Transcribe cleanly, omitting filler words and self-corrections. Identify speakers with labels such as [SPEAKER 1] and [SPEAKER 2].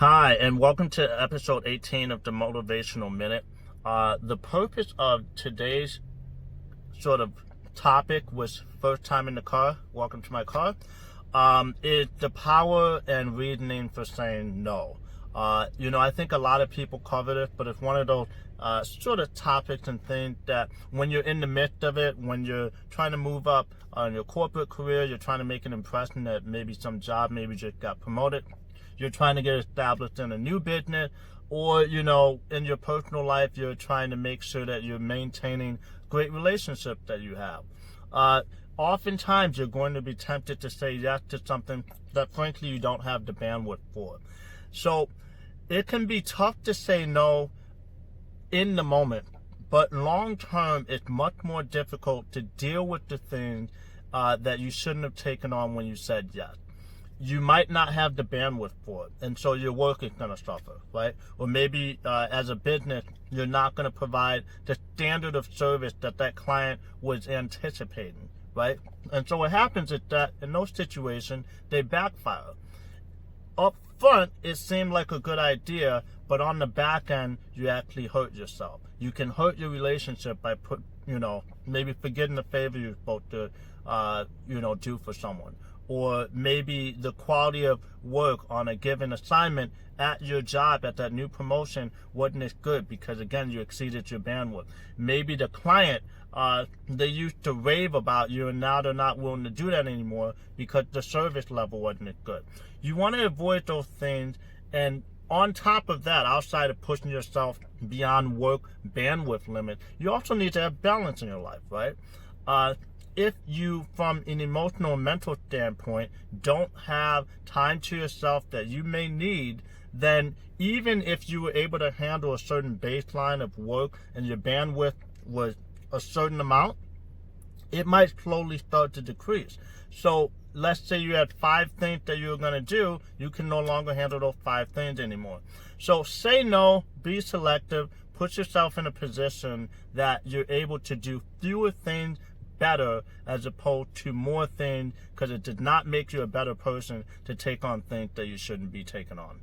[SPEAKER 1] Hi, and welcome to episode 18 of the Motivational Minute. The purpose of today's sort of topic was first time in the car, welcome to my car, is the power and reasoning for saying no. I think a lot of people cover this, but it's one of those sort of topics and things that when you're in the midst of it, when you're trying to move up in your corporate career, you're trying to make an impression that maybe some job, maybe just got promoted, you're trying to get established in a new business, or, in your personal life, you're trying to make sure that you're maintaining great relationships that you have. Oftentimes, you're going to be tempted to say yes to something that, frankly, you don't have the bandwidth for. So it can be tough to say no in the moment, but long term, it's much more difficult to deal with the things that you shouldn't have taken on when you said yes. You might not have the bandwidth for it, and so your work is going to suffer, right? Or maybe as a business, you're not going to provide the standard of service that client was anticipating, right? And so what happens is that in those situations, they backfire. Up front, it seemed like a good idea, but on the back end, you actually hurt yourself. You can hurt your relationship by maybe forgetting the favor you're supposed to, do for someone. Or maybe the quality of work on a given assignment at your job, at that new promotion, wasn't as good because, again, you exceeded your bandwidth. Maybe the client, they used to rave about you, and now they're not willing to do that anymore because the service level wasn't as good. You want to avoid those things, and on top of that, outside of pushing yourself beyond work bandwidth limit, you also need to have balance in your life, right? If you, from an emotional and mental standpoint, don't have time to yourself that you may need, then even if you were able to handle a certain baseline of work and your bandwidth was a certain amount, it might slowly start to decrease. So let's say you had 5 things that you were going to do, you can no longer handle those 5 things anymore. So say no, be selective, put yourself in a position that you're able to do fewer things better as opposed to more things, because it did not make you a better person to take on things that you shouldn't be taking on.